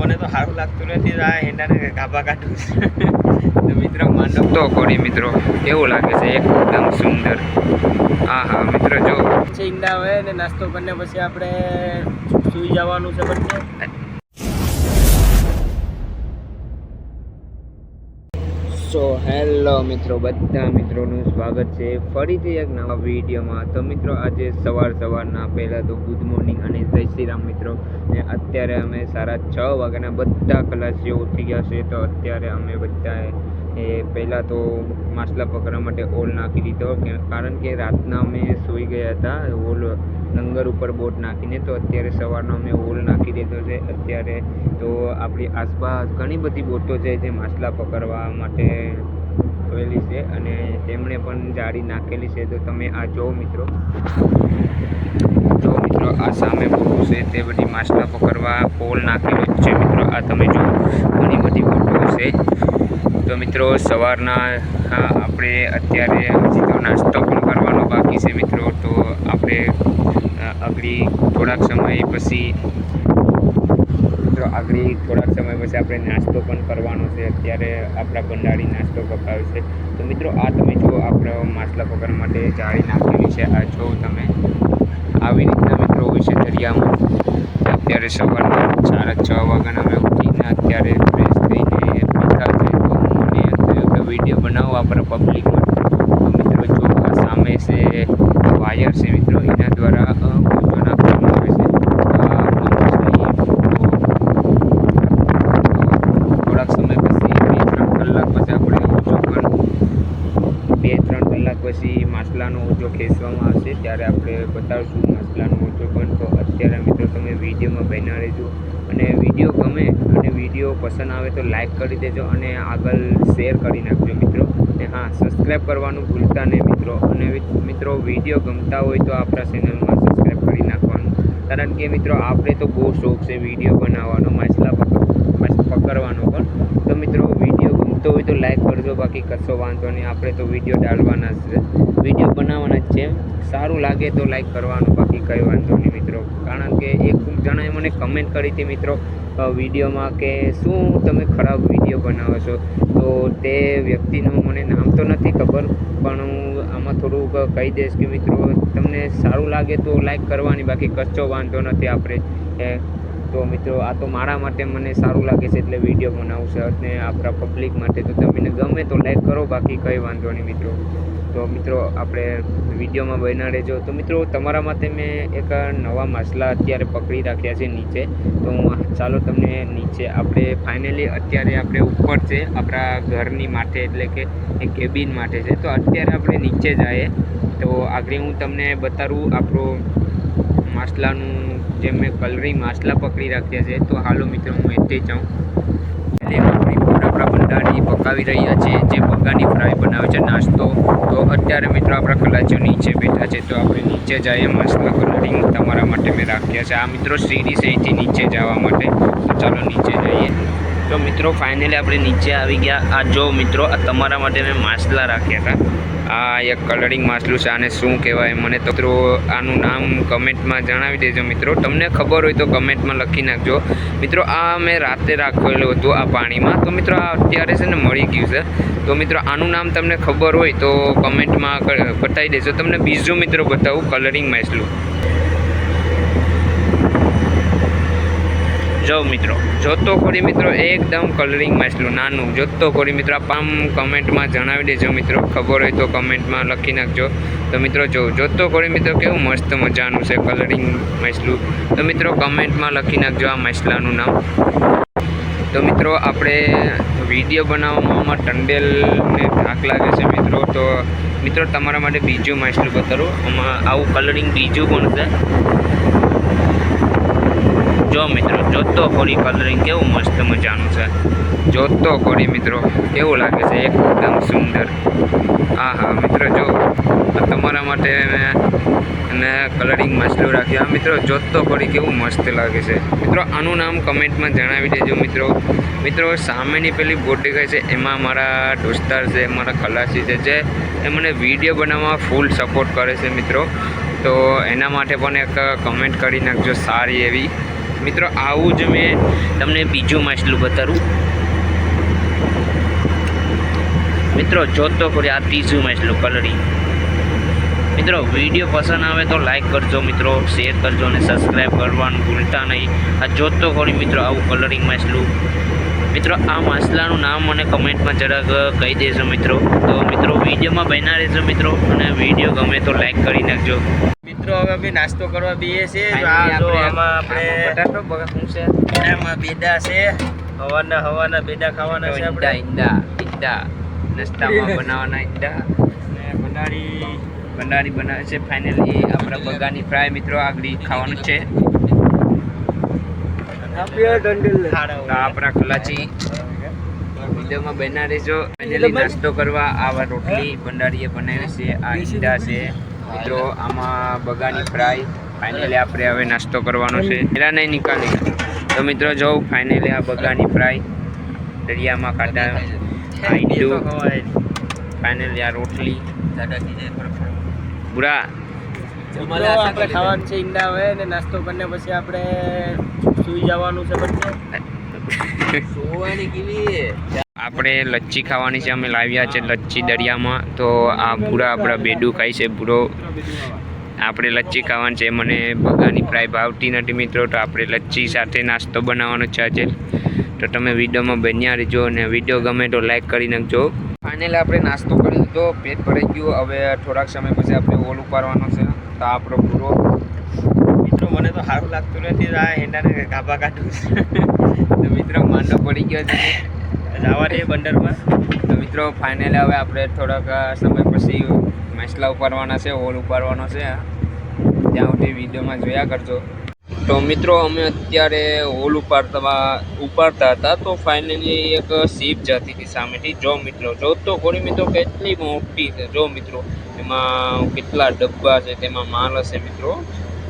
મને તો સારું લાગતું નથી આ હેંડાને ગાભા કાઢું તો મિત્રો માંડો તો કરી મિત્રો કેવું લાગે છે એકદમ સુંદર. હા હા મિત્રો જો ઈંડા હોય ને નાસ્તો કરીને પછી આપણે સુઈ જવાનું છે બધે. સો હેલો મિત્રો, બધા મિત્રોનું સ્વાગત છે ફરીથી એક નવા વિડીયોમાં. તો મિત્રો આજે સવારના પહેલાં તો ગુડ મોર્નિંગ અને જય શ્રી રામ મિત્રો. ને અત્યારે અમે 6:30 વાગ્યાના બધા ખલાસીઓ ઉઠી ગયા છે. તો અત્યારે અમે બધા પહેલાં તો માછલા પકડવા માટે ઓલ નાખી દીધો, કારણ કે રાતના અમે સૂઈ ગયા હતા ઓલ લંગર ઉપર બોટ નાખીને. તો અત્યારે સવારનો અમે ઓલ નાખી દીધો છે અત્યારે. તો આપણી આસપાસ ઘણી બધી બોટો છે જે માછલા પકડવા માટે આવેલી છે અને તેમણે પણ જાળી નાખેલી છે. તો તમે આ જો મિત્રો આ સામે બોટો છે તે બધી માછલા પકડવા પોલ નાખેલો જ છે મિત્રો. આ તમે જો ઘણી બધી બોટો છે. તો મિત્રો સવારના આપણે અત્યારે હજી તો નાસ્તો પણ કરવાનો બાકી છે મિત્રો. તો આપણે આગળ થોડાક સમય પછી આપણે નાસ્તો પણ કરવાનો છે. અત્યારે આપણા ભંડારી નાસ્તો પકાવે છે. તો મિત્રો આ તમે જો આપણે માછલા પકડવા માટે જાળી નાખેલી છે. આ જો તમે આવી રીતના મિત્રો હોય છે દરિયામાં. અત્યારે સવારના 6:30 વાગ્યાના અમે ઉઠીને અત્યારે ફ્રેશ થઈને નીકળતા થાય. તો મને કે વિડીયો બનાવો આપણા પબ્લિક માટે. તો મિત્રો જો આ સામે છે વાયર છે મિત્રો, એના દ્વારા ઊંચો નાખવામાં આવે છે. થોડાક સમય પછી 2-3 કલાક પછી માછલાનો ઊંચો ખેંચવામાં આવશે, ત્યારે આપણે બતાવીશું માછલાનો ઊંચો પણ. તો અત્યારે મિત્રો તમે વિડીયોમાં બન્યા રહેજો, અને વિડીયો ગમે અને વિડીયો પસંદ આવે તો લાઈક કરી દેજો અને આગળ શેર કરી નાખજો મિત્રો. અને હા, સબસ્ક્રાઈબ કરવાનું ભૂલતા નહીં મિત્રો. અને મિત્રો વિડીયો ગમતા હોય તો આપણા ચેનલમાં સબસ્ક્રાઈબ કરી નાખવાનું, કારણ કે મિત્રો આપણે તો બહુ શોખ છે વિડીયો બનાવવાનો, માછલા પકડવાનો પણ. તો મિત્રો વિડીયો ગમતો હોય તો લાઈક કરજો, બાકી કશો વાંધો નહીં. આપણે તો વિડીયો ડાલવાના જ છે, વિડીયો બનાવવાના જ છે. સારું લાગે તો લાઈક કરવાનું, બાકી કંઈ વાંધો નહીં મિત્રો. કારણ કે એક જણાએ મને કમેન્ટ કરી હતી મિત્રો વિડીયોમાં કે શું તમે ખરાબ વિડીયો બનાવો છો. તો તે વ્યક્તિનું મને નામ તો નથી ખબર, પણ હું આમાં થોડુંક કહી દઈશ કે મિત્રો તમને સારું લાગે તો લાઈક કરવાની, બાકી કશો વાંધો નથી આપણે. તો મિત્રો આ તો મારા માટે મને સારું લાગે છે એટલે વિડીયો બનાવું છે, અને આપણા પબ્લિક માટે. તો તમને ગમે તો લાઈક કરો, બાકી કંઈ વાંધો નહીં મિત્રો. તો મિત્રો આપણે વિડીયોમાં બન્યા રહેજો. તો મિત્રો તમારા માટે મેં એક નવા માછલા અત્યારે પકડી રાખ્યા છે નીચે. તો ચાલો તમને નીચે આપણે ફાઇનલી અત્યારે આપણે ઉપર છે આપણા ઘરની માટે, એટલે કે કેબિન માટે છે. તો અત્યારે આપણે નીચે જઈએ તો આગળ હું તમને બતાવું આપણું માછલાનું જે મેં કલરિંગ માછલા પકડી રાખ્યા છે. તો હાલો મિત્રો હું એટલે જાઉં. આપણા ભંડારી પકાવી રહ્યા છે, જે બગાની ફ્રાય બનાવે છે નાસ્તો. તો અત્યારે મિત્રો આપણા ખલાસીઓ નીચે બેઠા છે. તો આપણે નીચે જઈએ, માછલા કલરિંગ તમારા માટે મેં રાખ્યા છે. આ મિત્રો સીડી છે અહીંથી નીચે જવા માટે. તો ચાલો નીચે જઈએ. તો મિત્રો ફાઇનલી આપણે નીચે આવી ગયા. આ જો મિત્રો આ તમારા માટે મેં માછલા રાખ્યા હતા. આ એક કલરિંગ માછલું છે. આને શું કહેવાય મને તો મિત્રો આનું નામ કમેન્ટમાં જણાવી દેજો મિત્રો. તમને ખબર હોય તો કમેન્ટમાં લખી નાખજો મિત્રો. આ મેં રાતે રાખેલું હતું આ પાણીમાં. તો મિત્રો આ અત્યારે છે ને મળી ગયું છે. તો મિત્રો આનું નામ તમને ખબર હોય તો કમેન્ટમાં બતાવી દેજો. તમને બીજું મિત્રો બતાવું કલરિંગ માછલું. જો મિત્રો જોતો ખોરી મિત્રો એકદમ કલરિંગ માછલું નાનું જોતો ખોરી મિત્રો. આમ કમેન્ટમાં જણાવી દેજો મિત્રો, ખબર હોય તો કમેન્ટમાં લખી નાખજો. તો મિત્રો જોતો ખોરી મિત્રો કેવું મસ્ત મજાનું છે કલરિંગ માછલું. તો મિત્રો કમેન્ટમાં લખી નાખજો આ માછલાનું નામ. તો મિત્રો આપણે વિડીયો બનાવવામાં ટંડેલને ધાક લાગે છે મિત્રો. તો મિત્રો તમારા માટે બીજું માછલું બતાવું. આમાં આવું કલરિંગ બીજું પણ છે. જો મિત્રો જોતો ખોરી કલરિંગ કેવું મસ્ત મજાનું છે. જોતો ખોરી મિત્રો કેવું લાગે છે એકદમ સુંદર. હા હા મિત્રો જો તમારા માટે મેં કલરિંગ માછલું રાખ્યું. મિત્રો જોતો ખોરી કેવું મસ્ત લાગે છે મિત્રો. આનું નામ કમેન્ટમાં જણાવી દેજો મિત્રો. મિત્રો સામેની પેલી બોટ દેખાય છે એમાં મારા દોસ્તાર છે, મારા ખલાસી છે, જે મને વિડીયો બનાવવામાં ફૂલ સપોર્ટ કરે છે મિત્રો. તો એના માટે પણ એક કમેન્ટ કરી નાખજો સારી એવી. મિત્રો આવું જ મેં તમને બીજું માછલું બતાવું. મિત્રો જોતો કરી આ ત્રીજું માછલું કલરિંગ. મિત્રો વિડીયો પસંદ આવે તો લાઈક કરજો મિત્રો, શેર કરજો અને સબસ્ક્રાઈબ કરવાનું ભૂલતા નહીં. આ જોતો કરી મિત્રો આવું કલરિંગ માછલું. મિત્રો આ માછલાનું નામ મને કમેન્ટમાં જરાક કહી દેજો મિત્રો. તો મિત્રો વિડીયોમાં બન્યા રહેજો મિત્રો, અને વિડીયો ગમે તો લાઈક કરી નાખજો મિત્રો. હવે અમે નાસ્તો કરવા બેસીએ છીએ. આમાં આપણે બટાટો બગા શું છે, એનામાં બેડા છે, હવાના બેડા ખાવાના છે આપણે. ઈંડા નાસ્તામાં બનાવવાના ઈંડા. અને ભંડારી બનાવે છે. ફાઇનલી આપણા બગાની ફ્રાય મિત્રો આગળ ખાવાનું છે. આપણા કલાચી વિડીયોમાં બના રહેજો. ફાઇનલી નાસ્તો કરવા આવા રોટલી ભંડારીએ બનાવી છે. આ ઈંડા છે મિત્રો, આમાં બગાની ફ્રાય. ફાઇનલી આપણે હવે નાસ્તો કરવાનો છે. એરા નહીં નીકાળી. તો મિત્રો જો ફાઇનલી આ બગાની ફ્રાય દરિયામાં કાઢા, આ ઈંડું, ફાઇનલી આ રોટલી બુરા. આપણે ખાવાનું છે ઈંડા હવે, ને નાસ્તો કરીને પછી આપણે સુઈ જવાનું છે બધે. આપણે લચ્છી ખાવાની છે. અમે લાવ્યા છે લચ્છી દરિયામાં. તો આ પૂરા આપણા બેડું ખાય છે પૂરો. આપણે લચ્છી ખાવાની છે. મને બગાની ફ્રાય ભાવતી નથી મિત્રો, તો આપણે લચ્છી સાથે નાસ્તો બનાવવાનો છે આજે. તો તમે વિડીયોમાં બન્યા રહેજો, અને વિડીયો ગમે તો લાઈક કરી નાખજો. ફાઇનલી આપણે નાસ્તો કરી લીધો, પેટ ભરાઈ ગયું. હવે થોડાક સમય પછી આપણે ઓલ ઉપાડવાનો છે. તો આપણો પૂરો મિત્રો મને તો સારું લાગતું નથી આ હેંડાને ગાભા કાઢું. તો મિત્રો માંડો પડી ગયો છે જવા દે બંદરમાં. તો મિત્રો ફાઇનલી હવે આપણે થોડાક સમય પછી માછલા ઉપાડવાના છે, ઓલ ઉપાડવાનો છે. ત્યાં સુધી વિડીયોમાં જોયા કરજો. તો મિત્રો અમે અત્યારે હોલ ઉપાડતા હતા. તો ફાઇનલી એક સીપ જતી હતી સામેથી. જો મિત્રો જોતો કોની મિત્રો કેટલી મોટી છે. જો મિત્રો એમાં કેટલા ડબ્બા છે, તેમાં માલ હશે મિત્રો.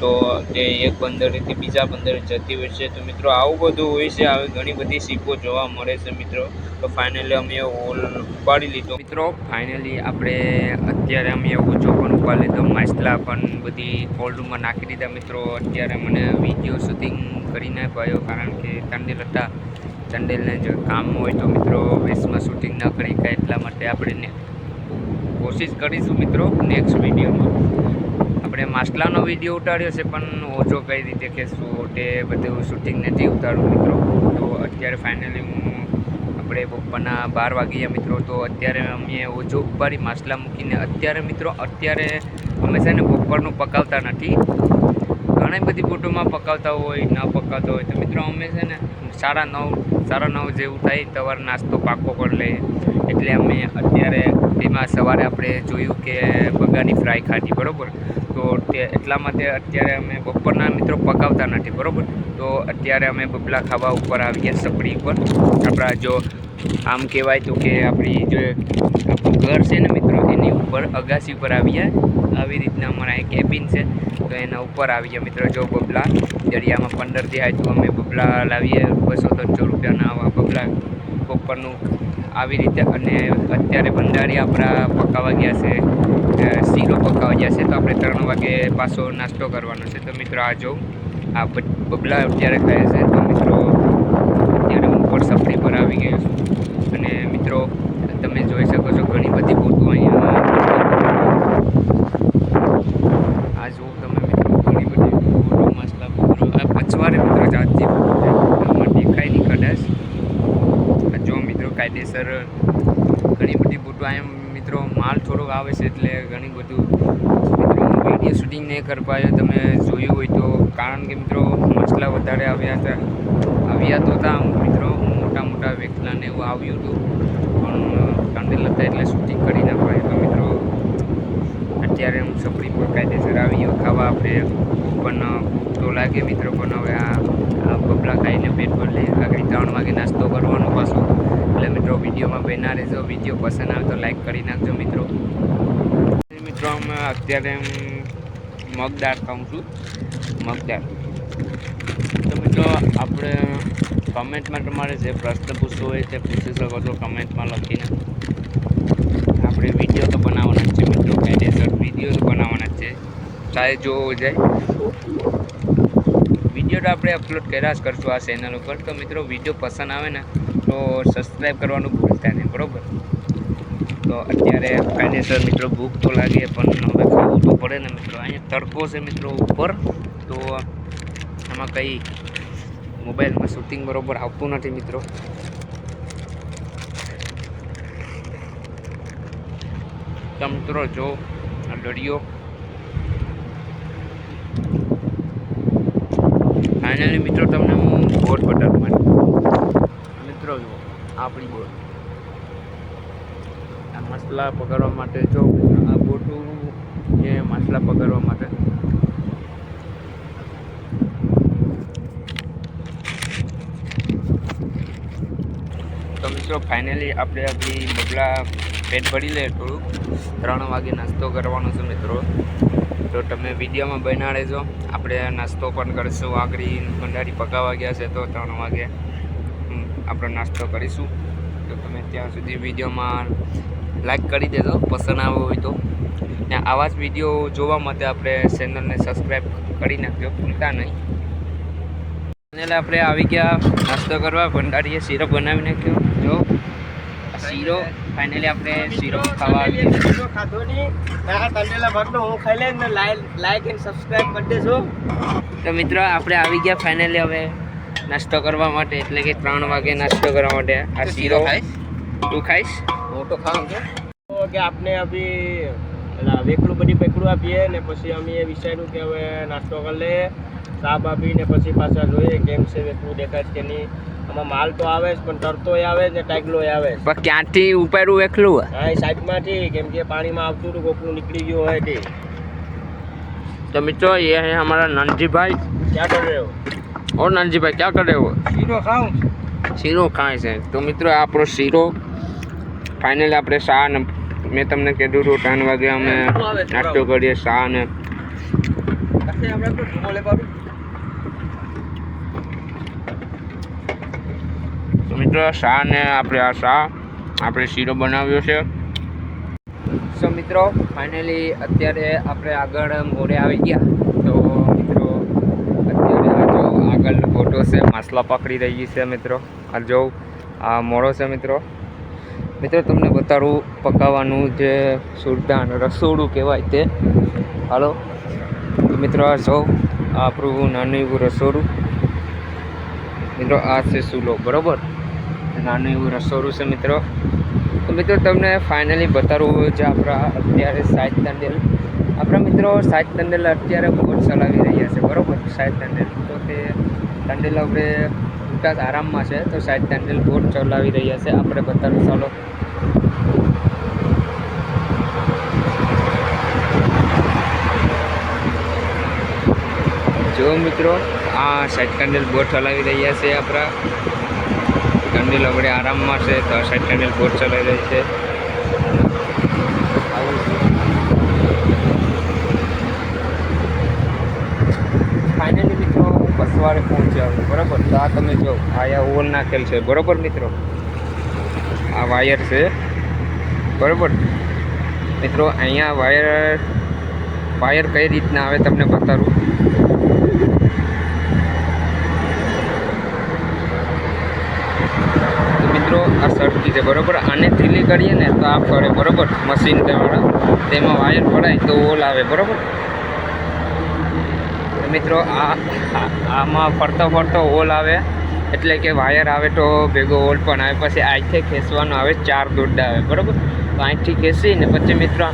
તો તે એક બંદરેથી બીજા બંદરે જતી હોય છે. તો મિત્રો આવું બધું હોય છે. આવી ઘણી બધી સીપો જોવા મળે છે મિત્રો. તો ફાઇનલી અમે હોલ ઉપાડી લીધો મિત્રો. ફાઇનલી આપણે અત્યારે અમે ઓછો પણ ઉપાડી લીધો. માછલા પણ બધી કોલ્ડમાં નાખી દીધા મિત્રો. અત્યારે મને વિડીયો શૂટિંગ કરીને ભાઈઓ, કારણ કે ચંડેલ હતા. ચંડેલને જો કામ હોય તો મિત્રો વેસ્ટમાં શૂટિંગ ન કરી કાંઈ, એટલા માટે આપણે કોશિશ કરીશું મિત્રો નેક્સ્ટ વિડીયોમાં. આપણે માછલાનો વિડીયો ઉતાર્યો છે, પણ ઓછો કઈ રીતે કે શું તે બધું શૂટિંગ નથી ઉતાર્યું મિત્રો. તો અત્યારે ફાઇનલી આપણે બપોરના 12 વાગી ગયા મિત્રો. તો અત્યારે અમે ઓછો ઉપાડી માછલા મૂકીને અત્યારે મિત્રો અમે છે ને બપોરનું પકાવતા નથી. ઘણી બધી બોટોમાં પકાવતા હોય, ન પકાવતા હોય. તો મિત્રો અમે છે ને 9:30 જેવું થાય સવારે નાસ્તો પાકો કરી લઈએ. એટલે અમે અત્યારે તેમાં સવારે આપણે જોયું કે બગાની ફ્રાય ખાધી બરાબર. તો તે એટલા માટે અત્યારે અમે બપોરના મિત્રો પકાવતા નથી બરાબર. તો અત્યારે અમે બબલા ખાવા ઉપર આવી ગયા, સપડી ઉપર. આપણા જો આમ કહેવાય તો કે આપણી જો આપણું ઘર છે ને મિત્રો, એની ઉપર અગાસી ઉપર આવી ગયા. આવી રીતના અમારા એક કેબિન છે, તો એના ઉપર આવી ગયા મિત્રો. જો બબલા દરિયામાં 15 થાય તો અમે બબલા લાવીએ 200-300 રૂપિયાના આવા બબલા બપોરનું આવી રીતે. અને અત્યારે ભંડારી આપણા પકાવવા ગયા છે, શીરો પકાવવા ગયા છે. તો આપણે 3 વાગે પાછો નાસ્તો કરવાનો છે. તો મિત્રો આ જો આ બબલા અત્યારે ખાય છે. તો મિત્રો અત્યારે હું ઉપર સફરી પર આવી ગયો છું. અને મિત્રો તમે જોઈ શકો છો ઘણી બધી બોટો અહીંયા. આ જો તમે મિત્રો ઘણી બધી બોટો માછલા મિત્રો આ પછવારે મિત્રો જાતથી આમાં દેખાય નહીં કદાચ. જો મિત્રો કાયદેસર ઘણી બધી બોટો અહીંયા મિત્રો. માલ થોડોક આવે છે એટલે ઘણી બધું મિત્રો વિડીયો શૂટિંગ નહીં કરી પાયો. તમે જોયું હોય તો, કારણ કે મિત્રો માછલા વધારે આવ્યા તો હતા મિત્રો. મોટા વેકલાને એવું આવ્યું હતું, પણ કાંદેલ હતા એટલે શૂટિંગ કરી ના પાડે. તો મિત્રો અત્યારે હું સપડી પર કાયદેસર આવી ગયો ખાવા. આપણે પણ ભૂખ તો લાગે મિત્રો, પણ હવે આ બબલા ખાઈને પેટ પર લઈ આગળ 3 વાગે નાસ્તો કરવાનો પાછો. એટલે મિત્રો વિડીયોમાં બન્યા રહેજો. વિડીયો પસંદ આવે તો લાઈક કરી નાખજો મિત્રો. મિત્રો અમે અત્યારે મગદાળ ખાઉં છું, મગદાળ. તો મિત્રો આપણે કમેન્ટમાં તમારે જે પ્રશ્ન પૂછવો હોય તે પૂછી શકો છો કમેન્ટમાં લખીને. આપણે વિડીયો તો બનાવવાના જ છે મિત્રો, કાયદેસર વિડીયો તો બનાવવાના જ છે, ચાહે જોવો જાય. વિડીયો તો આપણે અપલોડ કર્યા જ કરશું આ ચેનલ ઉપર. તો મિત્રો વિડીયો પસંદ આવે ને તો સબસ્ક્રાઈબ કરવાનું ભૂલતા નહીં, બરાબર. તો અત્યારે કાયદેસર મિત્રો ભૂખ તો લાગે પણ હવે ખાવું તો પડે ને મિત્રો. અહીંયા તડકો છે મિત્રો ઉપર, તો આમાં કંઈ મોબાઈલમાં શૂટિંગ બરાબર આવતું નથી મિત્રો. તો મિત્રો જો આ દરિયો ફાઇનલી મિત્રો તમને હું બોટ બતાવું માટે મિત્રો. જુઓ આપણી બોટ, આ માછલા પકડવા માટે. જો આ બોટું છે માછલા પકડવા માટે. તો મિત્રો ફાઇનલી આપણે આપણી બગલા પેટ ભરી લે થોડું. 3 વાગે નાસ્તો કરવાનો છે મિત્રો. તો તમે વિડીયોમાં બના રહેજો. આપણે નાસ્તો પણ કરીશું. આગળ ભંડારી પકાવવા ગયા છે તો 3 વાગે આપણે નાસ્તો કરીશું. તો તમે ત્યાં સુધી વિડીયોમાં લાઈક કરી દેજો પસંદ આવ્યો હોય તો. ને આવા જ વિડીયો જોવા માટે આપણે ચેનલને સબસ્ક્રાઈબ કરી નાખજો, ભૂલતા નહીં. ચેનલે આપણે આવી ગયા નાસ્તો કરવા. ભંડારીએ શીરો બનાવી નાખ્યો. જો શીરો ફાઇનલી આપણે શીરો ખાવા આવી ગયા. શીરો ખાધો નહીં, આ તંડેલા ભાગનો હું ખાઈ લે ને લાઈક એન્ડ સબસ્ક્રાઇબ કરી દેજો. તો મિત્રો આપણે આવી ગયા ફાઇનલી હવે નાસ્તો કરવા માટે, એટલે કે 3 વાગે નાસ્તો કરવા માટે. આ શીરો તું ખાઈશ? હું તો ખાઉં છું. કે આપણે અભી વેકડું બધી પેકડું આપીએ ને પછી અમે વિચાર્યું કે હવે નાસ્તો કરી લે, સાબ આપીને પછી પાછા જોઈએ કેમ છે વેકડું દેખાય કે નહીં. આમાં માલ તો આવે જ પણ તરતોય આવે ને ટાઈગલોય આવે. પણ ક્યાંથી ઉપાડું એકલું? હા એ સાઈડમાંથી, કેમ કે પાણીમાં આવતું હતું કોકનું નીકળી ગયું હોય તે. तो मित्रों ये है हमारा नंजी भाई. क्या कर रहे हो? और नंजी भाई क्या कर रहे हो? શીરો ખાઉં. શીરો ખાય છે. તો મિત્રો આપણો શીરો ફાઇનલી આપણે શા ને મેં તમને કીધું હતું 3 વાગે અમે નાસ્તો કરીએ. શા ને તો મિત્રો શા ને આપણે શીરો બનાવ્યો છે. સો મિત્રો ફાઇનલી અત્યારે આપણે આગળ મોડે આવી ગયા. તો મિત્રો અત્યારે આ જો આગળ ફોટો છે, માછલા પકડી રહી છે મિત્રો. આ જો આ મોડો છે મિત્રો. મિત્રો તમને બતાડું પકાવવાનું જે સુરદાન રસોડું કહેવાય તે. હાલો તો મિત્રો આ જો આપણું નાનું એવું રસોડું મિત્રો. આ છે ચૂલો, બરાબર. નાનું એવું રસોડું છે મિત્રો. તો મિત્રો તમને ફાઇનલી બતાડવું જે આપણા અત્યારે સાહિત તંડેલ આપણા મિત્રો સાહિત તંડેલ અત્યારે બોટ ચલાવી રહ્યા છે, બરાબર. સાહિત તંડેલ તો તે તંડેલ આપણે ઉતાસ આરામમાં છે. તો સાહિત તંડેલ બોટ ચલાવી રહ્યા છે. આપણે બતાડવું ચાલો. જો મિત્રો આ સાહિત તંડેલ બોટ ચલાવી રહ્યા છે. આપણા તંડેલ આપણે આરામમાં છે તો સાઈડ તંડેલ બોટ ચલાવી રહી છે. ફાઇનલી મિત્રો બસવાડે પહોંચ્યા, બરાબર. તો આ તમે જો આયા ઓલ નાખેલ છે, બરાબર મિત્રો. આ વાયર છે, બરાબર મિત્રો. અહીંયા વાયર કઈ રીતના આવે તમને બતાવું. આ સરખી છે, બરાબર. આને ઢીલી કરીએ ને તો આ ફરે, બરાબર. મશીન તેમાં વાયર પડાય તો ઓલ આવે, બરાબર. મિત્રો આમાં ફરતો ઓલ આવે, એટલે કે વાયર આવે તો ભેગો ઓલ પણ આવે. પછી અહીંથી ખેંચવાનો આવે, 4 દોરડા આવે, બરાબર. તો અહીંથી ખેંચીને પછી મિત્રો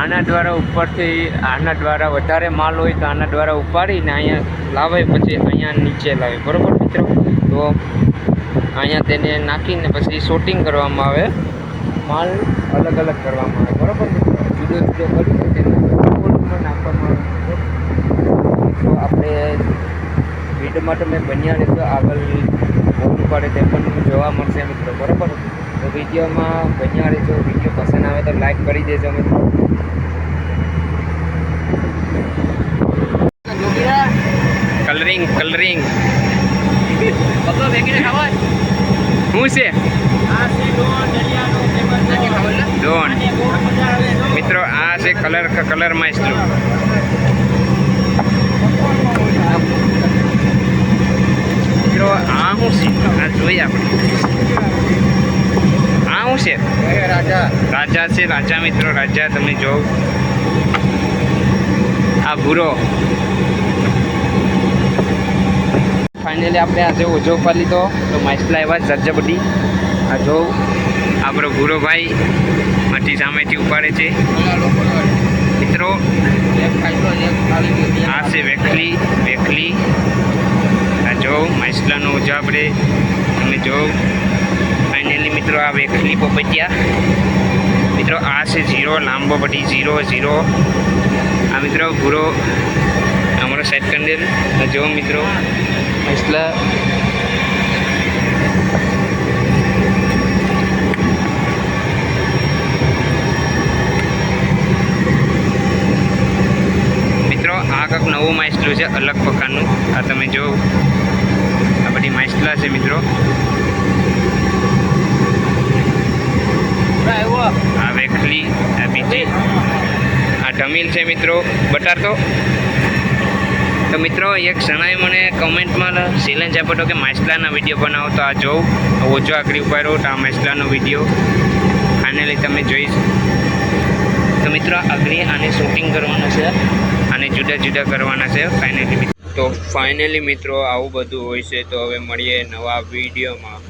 આના દ્વારા ઉપરથી આના દ્વારા વધારે માલ હોય તો આના દ્વારા ઉપાડીને અહીંયા લાવે, પછી અહીંયા નીચે લાવે, બરાબર મિત્રો. તો અહીંયા તેને નાખીને પછી શૂટિંગ કરવામાં આવે, માલ અલગ અલગ કરવામાં આવે, બરાબર. જુદો કરીને તેને નાખવામાં આવે. તો આપણે વિડીયોમાં તમે બન્યા રહેશો, આગળ મોટું પડે તે પણ જોવા મળશે મિત્રો, બરાબર. તો વિડીયોમાં બન્યા રહેજો. વિડીયો પસંદ આવે તો લાઈક કરી દેજો મિત્રો. કલરિંગ શું છે? ડોન મિત્રો. આ છે કલર માઇસ્ટ્રો. મિત્રો આ શું છે આ જોઈએ આપણે આ શું છે રાજા રાજા છે રાજા મિત્રો રાજા તમે જો આ ભૂરો ફાઇનલી આપણે આજે ઓછો ઉપર લીધો તો માછલા એવા જજબડી આ જો આપણો ભૂરો ભાઈ મઠી સામેથી ઉપાડે છે મિત્રો આ છે વેખલી આ જો માછલાનો ઓછો આપણે તમે જો ફાઇનલી મિત્રો આ વેખલી પોપટિયા મિત્રો આ છે ઝીરો લાંબો પડી ઝીરો આ મિત્રો ભૂરો અમારો સેટ કંડેલ જો મિત્રો માછલા મિત્રો આ કંઈક નવું માછલું છે અલગ પ્રકારનું આ તમે જો આ બધી માછલા છે મિત્રો આ વેખલી આ બીજી આ ઢમીલ છે મિત્રો બતાડતો તો મિત્રો એક જણાએ મને કમેન્ટમાં ચેલેન્જ આપ્યો હતો કે માછલાના વિડીયો બનાવો તો આ જોઉં ઓછો આકડી ઉપાડ્યો તો આ માછલાનો વિડીયો ફાઇનલી તમે જોઈશ તો મિત્રો આગળ આને શૂટિંગ કરવાનું છે આને જુદા કરવાના છે ફાઇનલી મિત્રો મિત્રો આવું બધું હોય છે તો હવે મળીએ નવા વિડીયોમાં